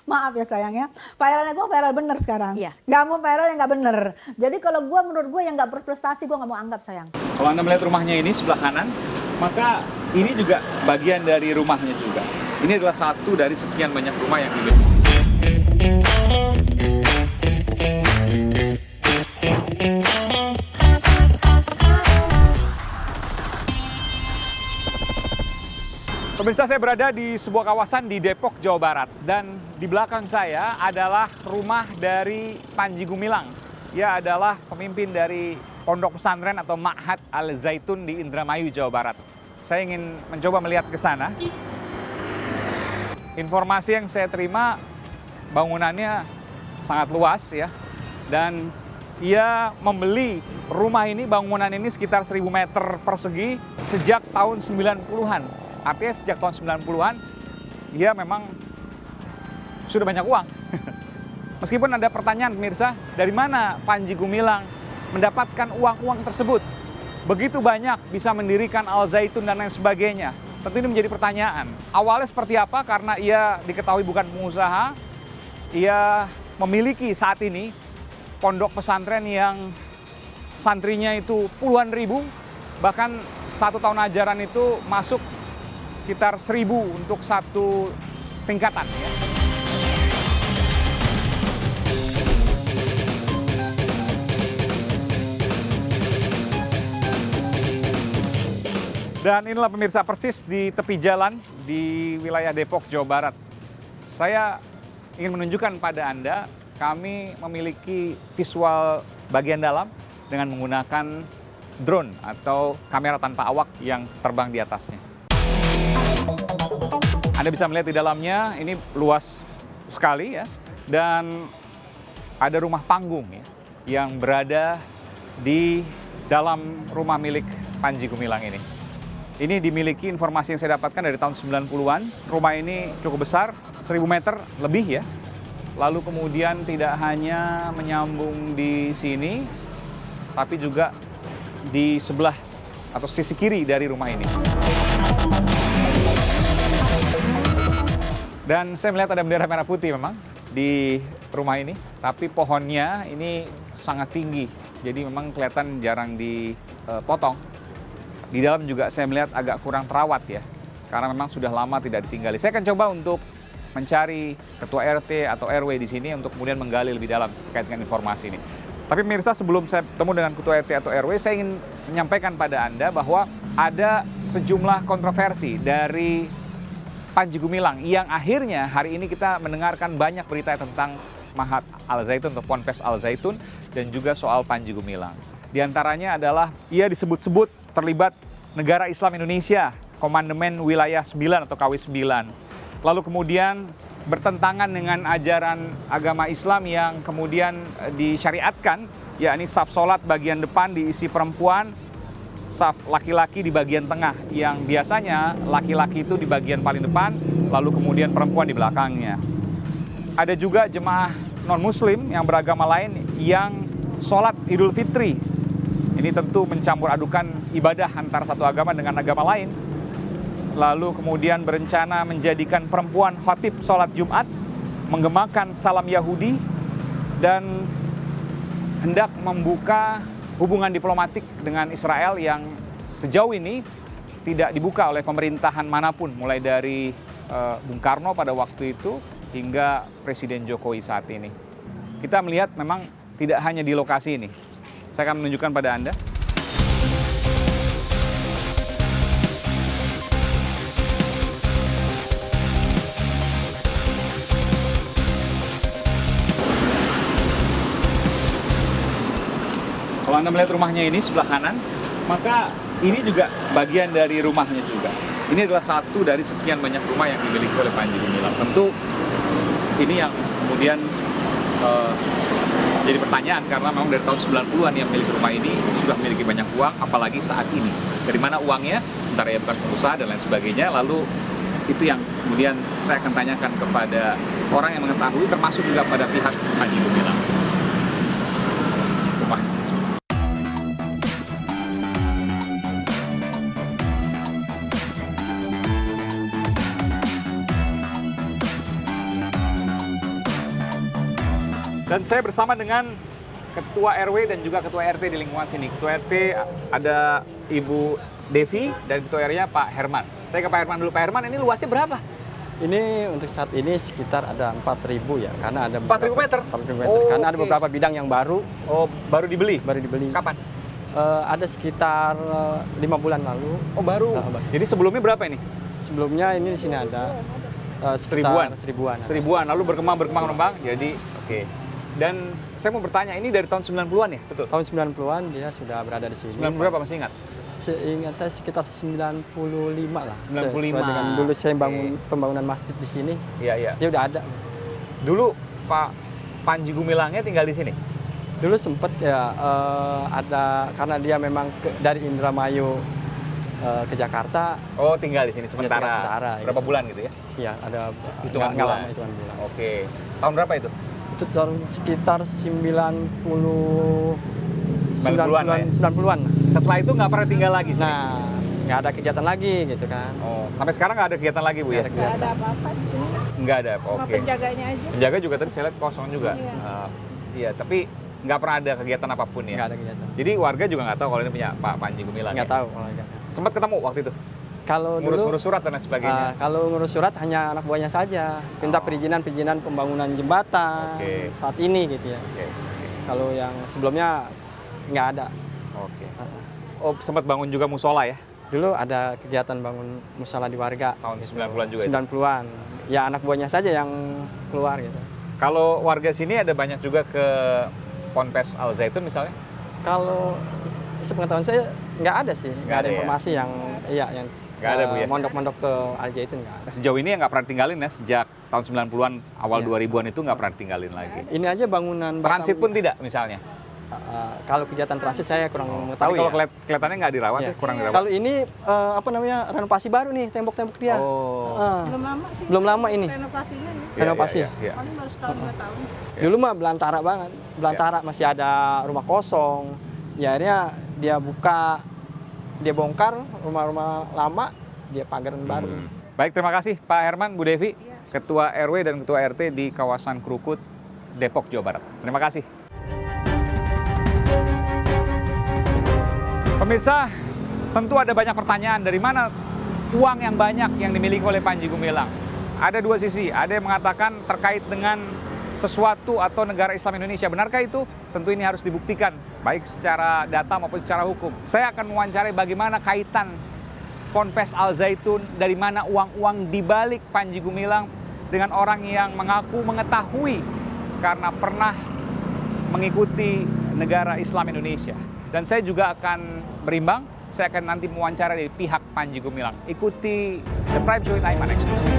Maaf ya sayang ya, viralnya gue viral bener sekarang. Iya. Gak mau viral yang gak bener. Jadi kalau gue menurut gue yang gak berprestasi gue gak mau anggap sayang. Kalau Anda melihat rumahnya ini sebelah kanan, maka ini juga bagian dari rumahnya juga. Ini adalah satu dari sekian banyak rumah yang dimiliki. Pemirsa, saya berada di sebuah kawasan di Depok, Jawa Barat. Dan di belakang saya adalah rumah dari Panji Gumilang. Ia adalah pemimpin dari Pondok Pesantren atau Ma'had Al-Zaitun di Indramayu, Jawa Barat. Saya ingin mencoba melihat ke sana. Informasi yang saya terima, bangunannya sangat luas ya. Dan ia membeli rumah ini, bangunan ini sekitar 1000 meter persegi sejak tahun 90-an. Artinya sejak tahun 90-an, dia memang sudah banyak uang. Meskipun ada pertanyaan pemirsa, dari mana Panji Gumilang mendapatkan uang-uang tersebut? Begitu banyak bisa mendirikan Al-Zaitun dan lain sebagainya. Tentu ini menjadi pertanyaan. Awalnya seperti apa? Karena ia diketahui bukan pengusaha, ia memiliki saat ini pondok pesantren yang santrinya itu puluhan ribu, bahkan 1 tahun ajaran itu masuk sekitar 1000 untuk satu tingkatan. Ya. Dan inilah pemirsa persis di tepi jalan di wilayah Depok, Jawa Barat. Saya ingin menunjukkan pada Anda, kami memiliki visual bagian dalam dengan menggunakan drone atau kamera tanpa awak yang terbang di atasnya. Anda bisa melihat di dalamnya, ini luas sekali ya, dan ada rumah panggung ya, yang berada di dalam rumah milik Panji Gumilang ini. Ini dimiliki informasi yang saya dapatkan dari tahun 90-an, rumah ini cukup besar, 1000 meter lebih ya. Lalu kemudian tidak hanya menyambung di sini, tapi juga di sebelah atau sisi kiri dari rumah ini. Dan saya melihat ada bendera merah putih memang di rumah ini, tapi pohonnya ini sangat tinggi, jadi memang kelihatan jarang dipotong. Di dalam juga saya melihat agak kurang terawat ya, karena memang sudah lama tidak ditinggali. Saya akan coba untuk mencari ketua RT atau RW di sini untuk kemudian menggali lebih dalam terkait dengan informasi ini. Tapi pemirsa, sebelum saya bertemu dengan ketua RT atau RW, saya ingin menyampaikan pada Anda bahwa ada sejumlah kontroversi dari Panji Gumilang yang akhirnya hari ini kita mendengarkan banyak berita tentang Ma'had Al-Zaitun atau Ponpes Al-Zaitun dan juga soal Panji Gumilang. Di antaranya adalah ia disebut-sebut terlibat Negara Islam Indonesia, Komandemen Wilayah 9 atau KW 9. Lalu kemudian bertentangan dengan ajaran agama Islam yang kemudian disyariatkan, yakni saf sholat bagian depan diisi perempuan, saf laki-laki di bagian tengah, yang biasanya laki-laki itu di bagian paling depan, lalu kemudian perempuan di belakangnya. Ada juga jemaah non-muslim yang beragama lain yang sholat Idul Fitri. Ini tentu mencampur adukan ibadah antara satu agama dengan agama lain. Lalu kemudian berencana menjadikan perempuan khatib sholat Jumat, menggemakan salam Yahudi, dan hendak membuka hubungan diplomatik dengan Israel yang sejauh ini tidak dibuka oleh pemerintahan manapun, mulai dari Bung Karno pada waktu itu hingga Presiden Jokowi saat ini. Kita melihat memang tidak hanya di lokasi ini. Saya akan menunjukkan pada Anda. Kalau Anda melihat rumahnya ini sebelah kanan, maka ini juga bagian dari rumahnya juga. Ini adalah satu dari sekian banyak rumah yang dimiliki oleh Panji Gumilang. Tentu ini yang kemudian jadi pertanyaan, karena memang dari tahun 90-an yang memiliki rumah ini sudah memiliki banyak uang, apalagi saat ini. Dari mana uangnya? Antara ya bukan pengusaha dan lain sebagainya. Lalu itu yang kemudian saya akan tanyakan kepada orang yang mengetahui, termasuk juga pada pihak Panji Gumilang. Rumahnya. Dan saya bersama dengan Ketua RW dan juga Ketua RT di lingkungan sini. Ketua RT ada Ibu Devi dan Ketua RW-nya Pak Herman. Saya ke Pak Herman dulu. Pak Herman, ini luasnya berapa? Ini untuk saat ini sekitar ada 4.000 ya, karena ada 4.000 meter? 4.000 meter. Oh, karena ada oke. beberapa bidang yang baru Baru dibeli? Kapan? Ada sekitar 5 bulan lalu. Oh, baru. Baru. Jadi sebelumnya berapa ini? Sebelumnya ini di sini ada sekitar Seribuan? 1000-an. Seribuan, lalu berkembang. Jadi, oke. Dan saya mau bertanya, ini dari tahun 90-an ya? Betul? Tahun 90-an dia sudah berada di sini. 90 berapa, masih ingat? Seingat saya sekitar 95 lah. 95. Sesuai dengan dulu saya bangun pembangunan masjid di sini, Iya, iya. dia udah ada. Dulu Pak Panji Gumilangnya tinggal di sini? Dulu sempat ya ada, karena dia memang dari Indramayu ke Jakarta. Oh, tinggal di sini sementara. sementara, Berapa gitu. bulan gitu ya? Iya, ada Hitungan nggak bulan. lama, hitungan bulan. Oke. Tahun berapa itu? Itu tahun sekitar 90-an lah ya? 90-an. Setelah itu nggak pernah tinggal lagi? Sini? Nah, nggak ada kegiatan lagi gitu kan. Oh, sampai sekarang nggak ada kegiatan lagi, Bu ya? Nggak ada Nggak kegiatan. ada apa-apa di sini. Nggak ada, Cuma oke. penjaganya aja. Penjaga juga tadi saya lihat kosong juga. Iya. Iya, tapi nggak pernah ada kegiatan apapun ya? Nggak ada kegiatan. Jadi warga juga nggak tahu kalau ini punya Pak Panji Gumilang Nggak ya? tahu kalau nggak. Sempat ketemu waktu itu? Kalau dulu Ngurus-ngurus surat dan lain sebagainya? kalau ngurus surat hanya anak buahnya saja. Minta perizinan pembangunan jembatan Oke. saat ini gitu ya. Oke. Kalau yang sebelumnya nggak ada. Oke. Oh, sempat bangun juga musola ya? Dulu ada kegiatan bangun musala di warga. Tahun 90-an juga itu? 90-an. Ya anak buahnya saja yang keluar gitu. Kalau warga sini ada banyak juga ke Ponpes Al Zaitun misalnya? Kalau sepengetahuan saya nggak ada sih. Nggak ada ada ya? informasi yang yang Nggak ada, Bu, ya? mondok-mondok ke Al Zaitun nggak ada. Sejauh ini yang nggak pernah tinggalin ya, sejak tahun 90-an, awal Iya. 2000-an itu nggak pernah tinggalin lagi. Ini aja bangunan Transit pun tidak misalnya? kalau kegiatan transit saya kurang Tapi mengetahui kalau ya. kelihatannya nggak dirawat Iya. ya, kurang dirawat? Kalau ini apa namanya, renovasi baru nih, tembok-tembok dia. Oh. Belum lama sih. Belum lama ini. Renovasinya ya. Iya, renovasi. iya, iya. Paling baru setahun 2 tahun. Dulu mah belantara banget, belantara masih ada rumah kosong. Ya akhirnya dia buka, dia bongkar rumah-rumah lama, dia pagaran baru. Baik, terima kasih Pak Herman, Bu Devi, Ketua RW dan Ketua RT di kawasan Krukut, Depok, Jawa Barat. Terima kasih. Pemirsa, tentu ada banyak pertanyaan dari mana uang yang banyak yang dimiliki oleh Panji Gumilang. Ada dua sisi, ada yang mengatakan terkait dengan sesuatu atau negara Islam Indonesia. Benarkah itu? Tentu ini harus dibuktikan, baik secara data maupun secara hukum. Saya akan mewawancarai bagaimana kaitan Ponpes Al Zaitun, dari mana uang-uang dibalik Panji Gumilang dengan orang yang mengaku mengetahui karena pernah mengikuti negara Islam Indonesia. Dan saya juga akan berimbang, saya akan nanti mewawancara dari pihak Panji Gumilang. Ikuti The Prime Show with Aiman eksklusif.